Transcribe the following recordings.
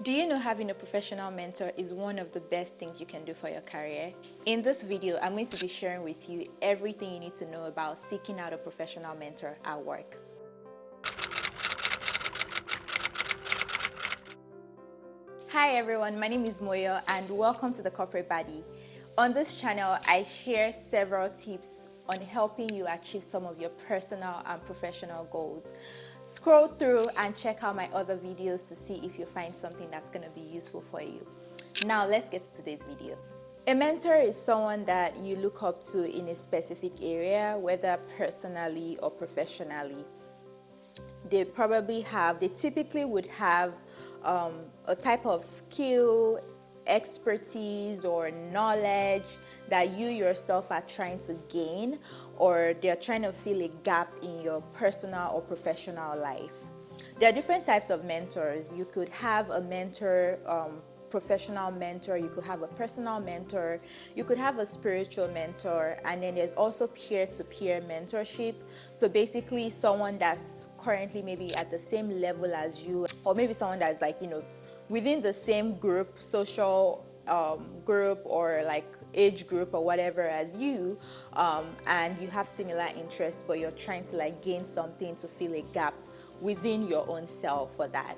Do you know having a professional mentor is one of the best things you can do for your career? In this video, I'm going to be sharing with you everything you need to know about seeking out a professional mentor at work. Hi everyone, my name is Moyo and welcome to the Corporate Baddie. On this channel, I share several tips on helping you achieve some of your personal and professional goals. Scroll through and check out my other videos to see if you find something that's going to be useful for you. Now let's get to today's video. A mentor is someone that you look up to in a specific area, whether personally or professionally. They typically would have a type of skill, expertise, or knowledge that you yourself are trying to gain, or they're trying to fill a gap in your personal or professional life. There are different types of mentors. You could have a mentor, professional mentor, you could have a personal mentor, you could have a spiritual mentor, and then there's also peer-to-peer mentorship. So basically someone that's currently maybe at the same level as you, or maybe someone that's within the same group, social group, or like age group or whatever as you, and you have similar interests, but you're trying to gain something to fill a gap within your own self for that.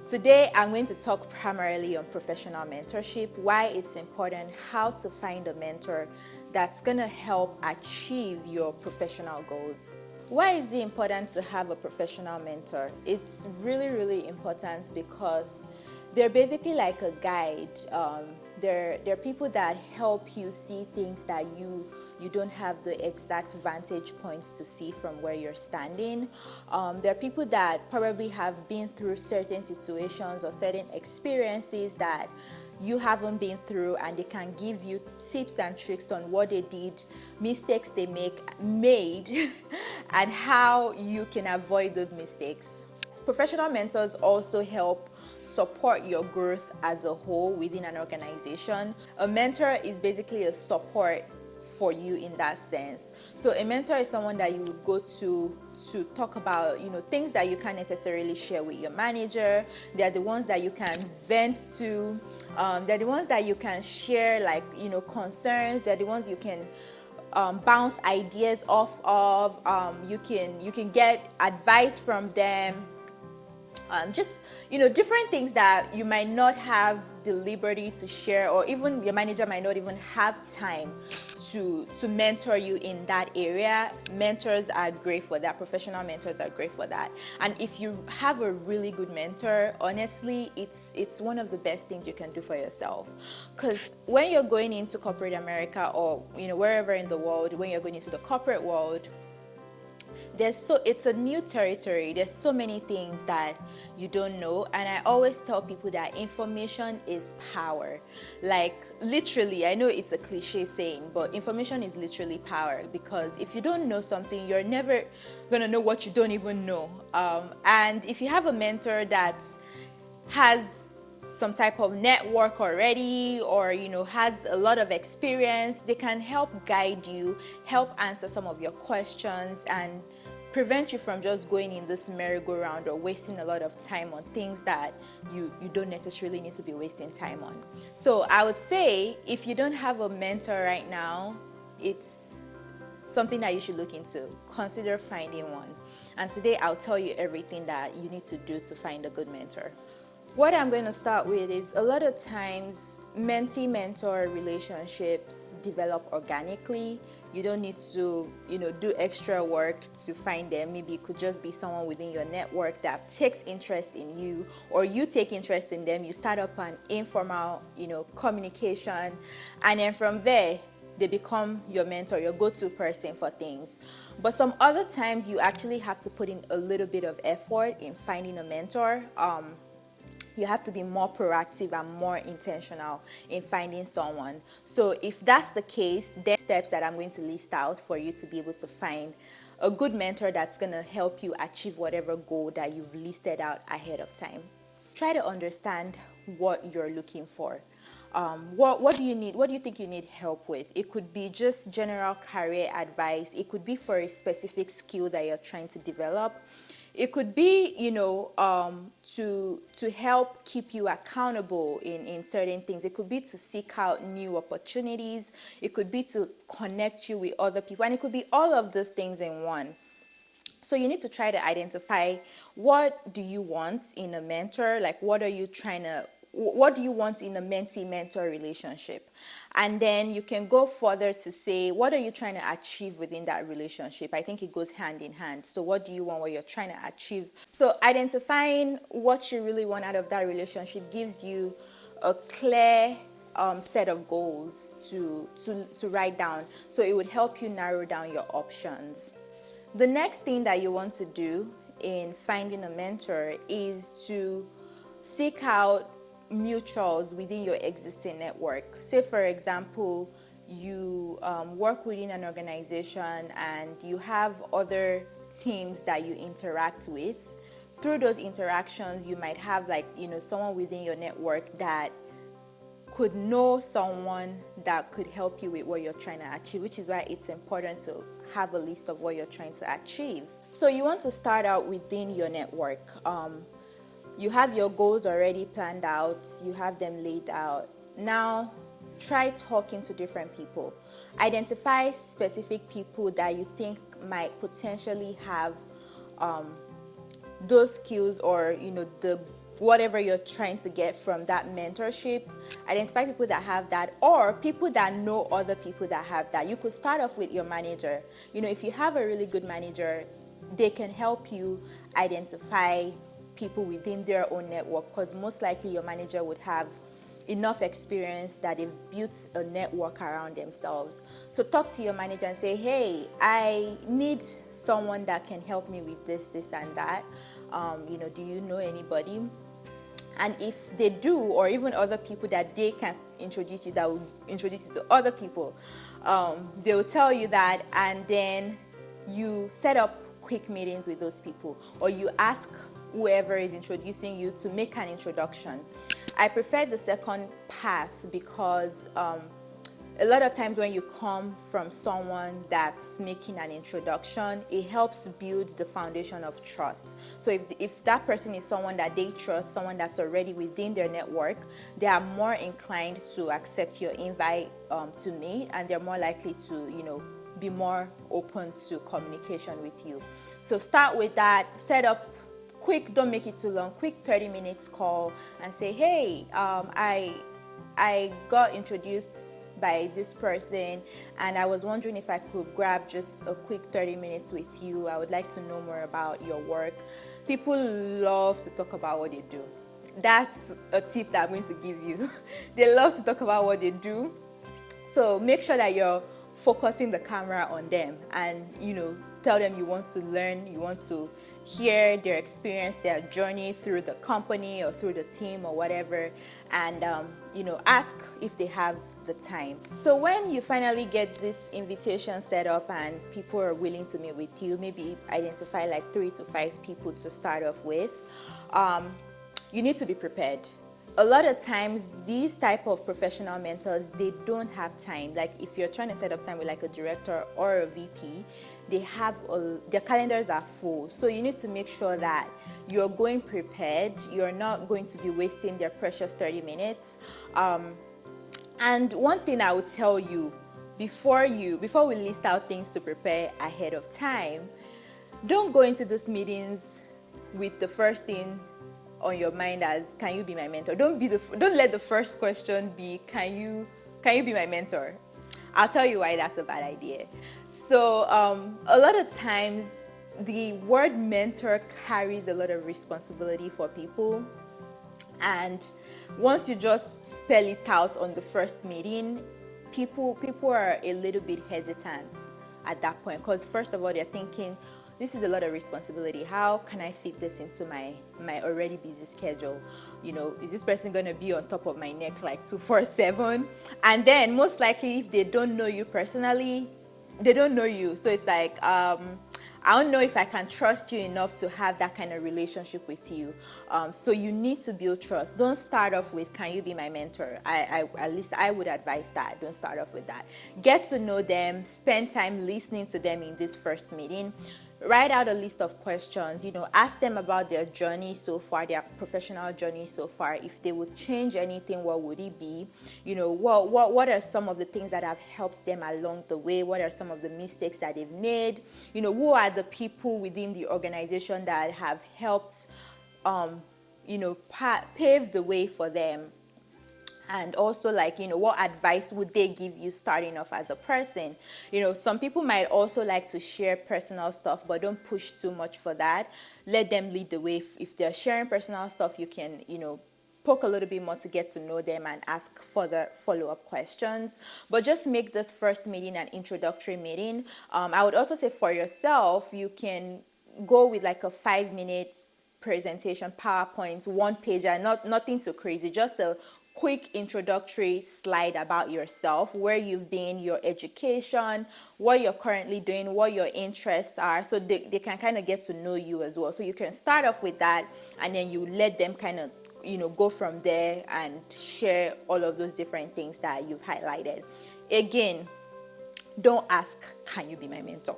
Today, I'm going to talk primarily on professional mentorship, why it's important, how to find a mentor that's going to help achieve your professional goals. Why is it important to have a professional mentor? It's really, really important because they're basically like a guide. They're people that help you see things that you don't have the exact vantage points to see from where you're standing. There are people that probably have been through certain situations or certain experiences that you haven't been through, and they can give you tips and tricks on what they did, mistakes they made, and how you can avoid those mistakes. Professional mentors also help support your growth as a whole within an organization. A mentor is basically a support for you in that sense. So a mentor is someone that you would go to talk about things that you can't necessarily share with your manager. They're the ones that you can vent to. They're the ones that you can share concerns. They're the ones you can bounce ideas off of. You can get advice from them. Different things that you might not have the liberty to share, or even your manager might not even have time to mentor you in that area. Mentors are great for that. Professional mentors are great for that. And if you have a really good mentor, honestly, it's one of the best things you can do for yourself. Because when you're going into corporate America, or wherever in the world, when you're going into the corporate world, it's a new territory. There's so many things that you don't know, and I always tell people that information is power. Literally, I know it's a cliche saying, but information is literally power, because if you don't know something, you're never gonna know what you don't even know. And if you have a mentor that has some type of network already, or has a lot of experience, they can help guide you, help answer some of your questions, and prevent you from just going in this merry-go-round or wasting a lot of time on things that you don't necessarily need to be wasting time on. So I would say, if you don't have a mentor right now, it's something that you should look into. Consider finding one. And today I'll tell you everything that you need to do to find a good mentor. What I'm going to start with is, a lot of times mentee-mentor relationships develop organically. You don't need to do extra work to find them. Maybe it could just be someone within your network that takes interest in you, or you take interest in them. You start up an informal communication, and then from there they become your mentor, your go-to person for things. But some other times you actually have to put in a little bit of effort in finding a mentor. You have to be more proactive and more intentional in finding someone. So if that's the case, there are steps that I'm going to list out for you to be able to find a good mentor that's going to help you achieve whatever goal that you've listed out ahead of time. Try to understand what you're looking for. What do you need? What do you think you need help with? It could be just general career advice. It could be for a specific skill that you're trying to develop. It could be, to help keep you accountable in certain things. It could be to seek out new opportunities. It could be to connect you with other people, and it could be all of those things in one. So you need to try to identify, what do you want in a mentor? Like, what do you want in a mentee-mentor relationship? And then you can go further to say, what are you trying to achieve within that relationship? I think it goes hand in hand. So what do you want, what you're trying to achieve? So identifying what you really want out of that relationship gives you a clear set of goals to write down. So it would help you narrow down your options. The next thing that you want to do in finding a mentor is to seek out mutuals within your existing network. Say, for example, you work within an organization and you have other teams that you interact with. Through those interactions, you might have, someone within your network that could know someone that could help you with what you're trying to achieve, which is why it's important to have a list of what you're trying to achieve. So you want to start out within your network. You have your goals already planned out, you have them laid out. Now, try talking to different people. Identify specific people that you think might potentially have those skills, or the whatever you're trying to get from that mentorship. Identify people that have that, or people that know other people that have that. You could start off with your manager. If you have a really good manager, they can help you identify people within their own network, because most likely your manager would have enough experience that they've built a network around themselves. So talk to your manager and say, hey, I need someone that can help me with this and that. Do you know anybody? And if they do, or even other people that they can introduce you, that will introduce you to other people, they will tell you that, and then you set up quick meetings with those people, or you ask whoever is introducing you to make an introduction. I prefer the second path because a lot of times when you come from someone that's making an introduction, it helps build the foundation of trust. So if that person is someone that they trust, someone that's already within their network, they are more inclined to accept your invite to meet, and they're more likely to, be more open to communication with you. So start with that, set up quick, don't make it too long, quick 30 minutes call and say, hey, I got introduced by this person, and I was wondering if I could grab just a quick 30 minutes with you. I would like to know more about your work. People love to talk about what they do. That's a tip that I'm going to give you. They love to talk about what they do. So make sure that you're focusing the camera on them, and tell them you want to learn, you want to hear their experience, their journey through the company or through the team or whatever, and ask if they have the time. So when you finally get this invitation set up and people are willing to meet with you, maybe identify like 3 to 5 people to start off with, you need to be prepared. A lot of times these type of professional mentors, they don't have time. Like if you're trying to set up time with like a director or a VP, their calendars are full. So you need to make sure that you're going prepared. You're not going to be wasting their precious 30 minutes. And one thing I would tell you, before we list out things to prepare ahead of time, don't go into these meetings with the first thing on your mind as, can you be my mentor? Don't let the first question be, can you be my mentor? I'll tell you why that's a bad idea. So a lot of times the word mentor carries a lot of responsibility for people, and once you just spell it out on the first meeting, people are a little bit hesitant at that point, because first of all, they're thinking, this is a lot of responsibility. How can I fit this into my already busy schedule? Is this person going to be on top of my neck like 24/7? And then most likely, if they don't know you personally, they don't know you. So it's like, I don't know if I can trust you enough to have that kind of relationship with you. So you need to build trust. Don't start off with, can you be my mentor? At least I would advise that. Don't start off with that. Get to know them. Spend time listening to them in this first meeting. Write out a list of questions, ask them about their journey so far, their professional journey so far. If they would change anything, what would it be? What are some of the things that have helped them along the way? What are some of the mistakes that they've made? Who are the people within the organization that have helped pave the way for them? And also, like, what advice would they give you starting off as a person? Some people might also like to share personal stuff, but don't push too much for that. Let them lead the way. If they're sharing personal stuff, you can poke a little bit more to get to know them and ask further follow-up questions. But just make this first meeting an introductory meeting. I would also say for yourself, you can go with like a 5-minute presentation, PowerPoint, one pager, nothing so crazy, just a quick introductory slide about yourself, where you've been, your education, what you're currently doing, what your interests are, so they can kind of get to know you as well. So you can start off with that, and then you let them kind of go from there and share all of those different things that you've highlighted. Again, don't ask, can you be my mentor?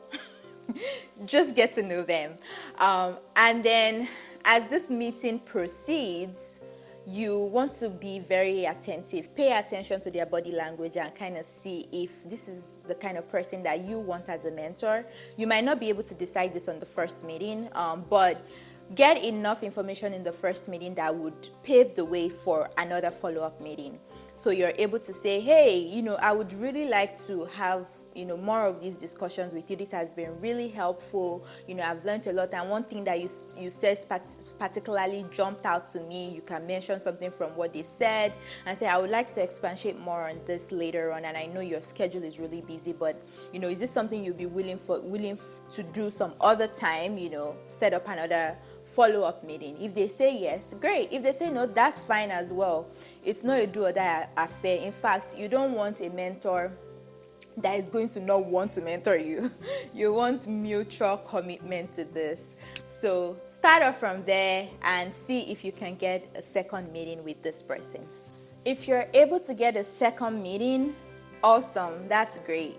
Just get to know them. And then as this meeting proceeds, you want to be very attentive. Pay attention to their body language and kind of see if this is the kind of person that you want as a mentor. You might not be able to decide this on the first meeting, but get enough information in the first meeting that would pave the way for another follow-up meeting. So you're able to say, hey, I would really like to have more of these discussions with you. This has been really helpful. I've learned a lot. And one thing that you said particularly jumped out to me. You can mention something from what they said and say, I would like to expatiate more on this later on. And I know your schedule is really busy, but is this something you'll be willing to do some other time? Set up another follow-up meeting. If they say yes, great. If they say no, that's fine as well. It's not a do or die affair. In fact, you don't want a mentor that is going to not want to mentor you. You want mutual commitment to this. So start off from there and see if you can get a second meeting with this person. If you're able to get a second meeting, awesome, that's great.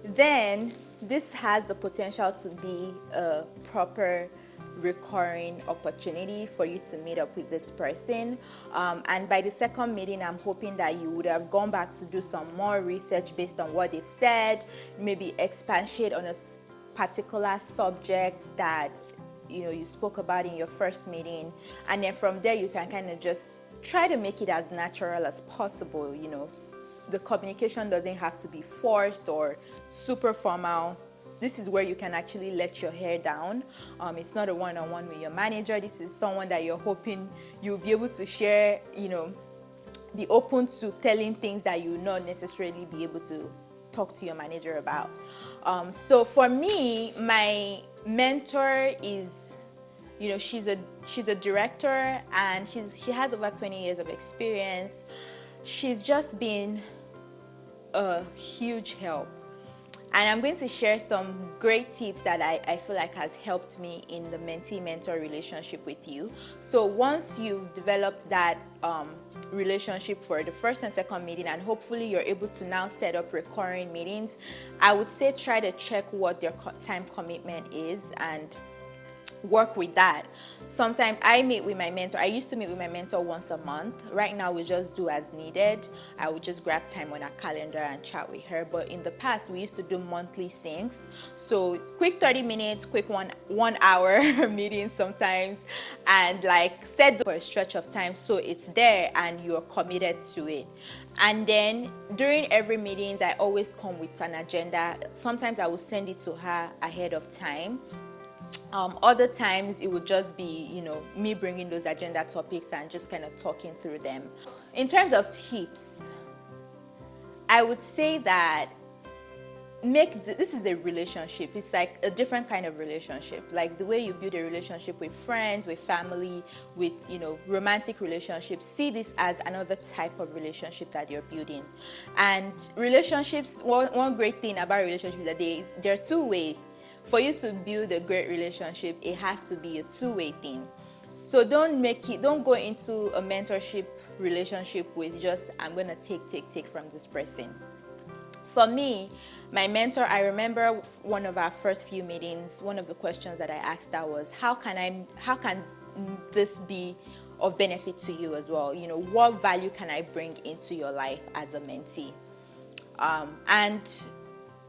Then this has the potential to be a proper recurring opportunity for you to meet up with this person, and by the second meeting, I'm hoping that you would have gone back to do some more research based on what they've said, maybe expatiate on a particular subject that you spoke about in your first meeting, and then from there you can kind of just try to make it as natural as possible. The communication doesn't have to be forced or super formal. This is where you can actually let your hair down. It's not a one-on-one with your manager. This is someone that you're hoping you'll be able to share, be open to telling things that you'll not necessarily be able to talk to your manager about. So for me, my mentor is, she's a director, and she has over 20 years of experience. She's just been a huge help. And I'm going to share some great tips that I feel like has helped me in the mentee-mentor relationship with you. So once you've developed that relationship for the first and second meeting, and hopefully you're able to now set up recurring meetings, I would say try to check what their time commitment is and work with that. Sometimes I meet with my mentor. I used to meet with my mentor once a month. Right now we just do as needed. I would just grab time on our calendar and chat with her. But in the past we used to do monthly syncs. So quick 30 minutes, quick one hour meeting sometimes, and like set for a stretch of time so it's there and you're committed to it. And then during every meetings I always come with an agenda. Sometimes I will send it to her ahead of time. Other times it would just be, me bringing those agenda topics and just kind of talking through them. In terms of tips, I would say that this is a relationship. It's like a different kind of relationship. Like the way you build a relationship with friends, with family, with, romantic relationships. See this as another type of relationship that you're building. And relationships, one great thing about relationships is that they're two-way. For you to build a great relationship, it has to be a two-way thing. So don't go into a mentorship relationship with just, I'm going to take from this person. For me, my mentor, I remember one of our first few meetings, one of the questions that I asked her was, how can this be of benefit to you as well? You know, what value can I bring into your life as a mentee? And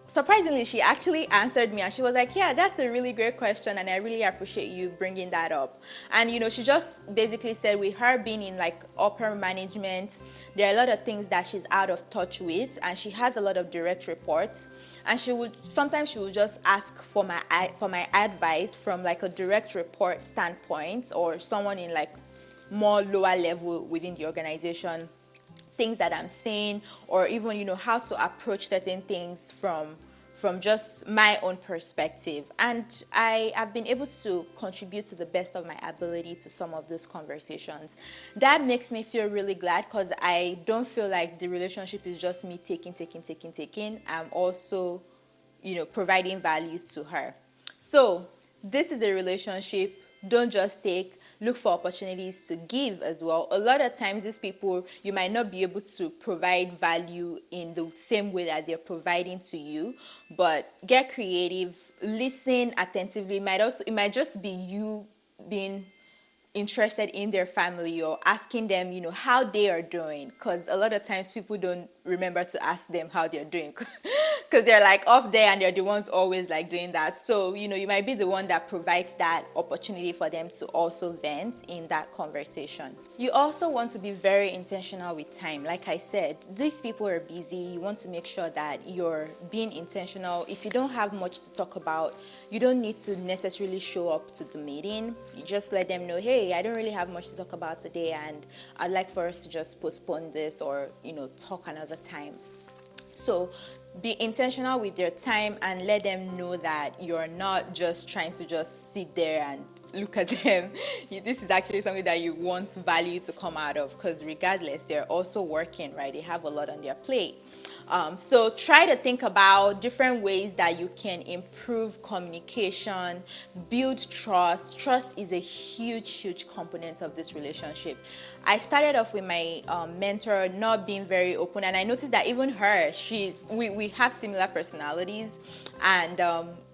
surprisingly, she actually answered me and she was like, yeah, that's a really great question and I really appreciate you bringing that up. And you know, she just basically said with her being in like upper management, there are a lot of things that she's out of touch with, and she has a lot of direct reports, and she would just ask for my advice from like a direct report standpoint, or someone in like more lower level within the organization, things that I'm saying, or even, you know, how to approach certain things from just my own perspective. And I have been able to contribute to the best of my ability to some of those conversations. That makes me feel really glad, because I don't feel like the relationship is just me taking. I'm also, you know, providing value to her. So this is a relationship. Don't just take, look for opportunities to give as well. A lot of times these people, you might not be able to provide value in the same way that they're providing to you, but get creative, listen attentively. It might just be you being interested in their family, or asking them, you know, how they are doing, because a lot of times people don't remember to ask them how they're doing, because they're like off there and they're the ones always like doing that. So, you know, you might be the one that provides that opportunity for them to also vent in that conversation. You also want to be very intentional with time. Like I said, these people are busy. You want to make sure that you're being intentional. If you don't have much to talk about, you don't need to necessarily show up to the meeting. You just let them know, hey, I don't really have much to talk about today, and I'd like for us to just postpone this, or, you know, talk another time. So be intentional with your time and let them know that you're not just trying to just sit there and look at them. This is actually something that you want value to come out of, because regardless, they're also working, right? They have a lot on their plate. So try to think about different ways that you can improve communication, build trust. Trust is a huge component of this relationship. I started off with my mentor not being very open, and I noticed that even her, we have similar personalities, and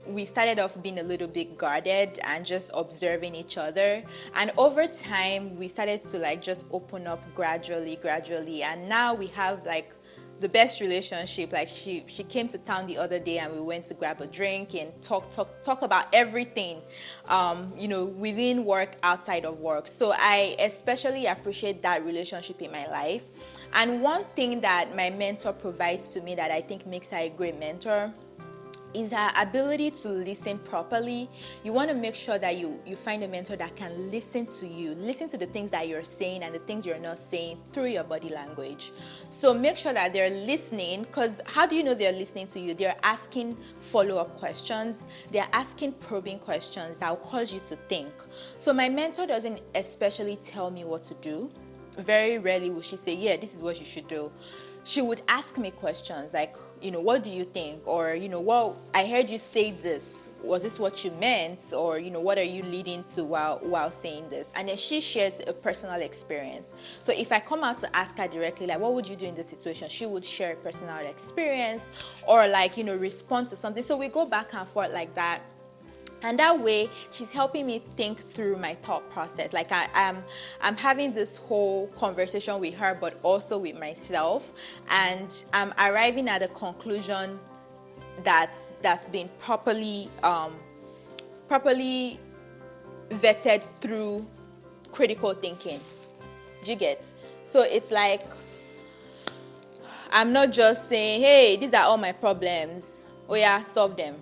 we started off being a little bit guarded and just observing each other. And over time, we started to like just open up gradually. And now we have like the best relationship. Like she came to town the other day and we went to grab a drink and talk about everything, you know, within work, outside of work. So I especially appreciate that relationship in my life. And one thing that my mentor provides to me that I think makes her a great mentor is her ability to listen properly. You want to make sure that you find a mentor that can listen to you, listen to the things that you're saying and the things you're not saying through your body language. So make sure that they're listening, because how do you know they're listening to you? They're asking follow-up questions. They're asking probing questions that will cause you to think. So my mentor doesn't especially tell me what to do. Very rarely will she say, yeah, this is what you should do. She would ask me questions like, you know, what do you think? Or, you know, well, I heard you say this. Was this what you meant? Or, you know, what are you leading to while saying this? And then she shares a personal experience. So if I come out to ask her directly, like, what would you do in this situation? She would share a personal experience, or like, you know, respond to something. So we go back and forth like that. And that way, she's helping me think through my thought process. Like I'm having this whole conversation with her, but also with myself, and I'm arriving at a conclusion that's been properly vetted through critical thinking. Do you get? So it's like I'm not just saying, hey, these are all my problems. Oh yeah, solve them.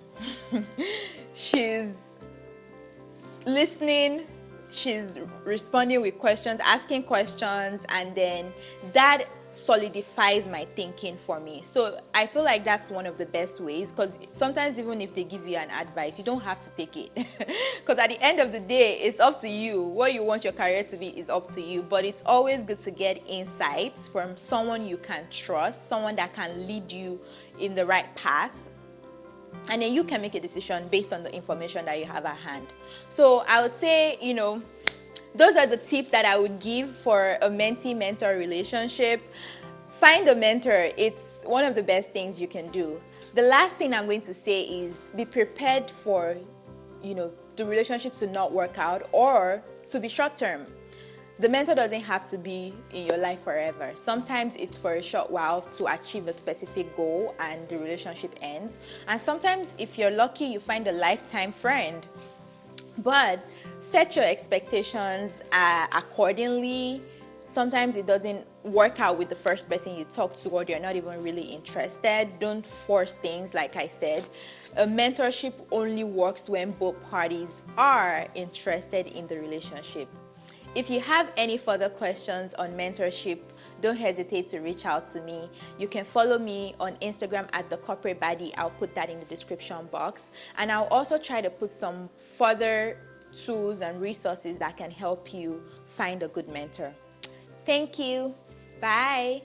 She's listening, she's responding with questions, asking questions, and then that solidifies my thinking for me. So I feel like that's one of the best ways, because sometimes even if they give you an advice, you don't have to take it, because at the end of the day, it's up to you. What you want your career to be is up to you, but it's always good to get insights from someone you can trust, someone that can lead you in the right path. And then you can make a decision based on the information that you have at hand. So I would say, you know, those are the tips that I would give for a mentee-mentor relationship. Find a mentor. It's one of the best things you can do. The last thing I'm going to say is be prepared for, the relationship to not work out or to be short term. The mentor doesn't have to be in your life forever. Sometimes it's for a short while to achieve a specific goal and the relationship ends. And sometimes, if you're lucky, you find a lifetime friend. But set your expectations accordingly. Sometimes it doesn't work out with the first person you talk to, or they're not even really interested. Don't force things, like I said. A mentorship only works when both parties are interested in the relationship. If you have any further questions on mentorship, don't hesitate to reach out to me. You can follow me on Instagram at the corporate baddie. I'll put that in the description box. And I'll also try to put some further tools and resources that can help you find a good mentor. Thank you. Bye.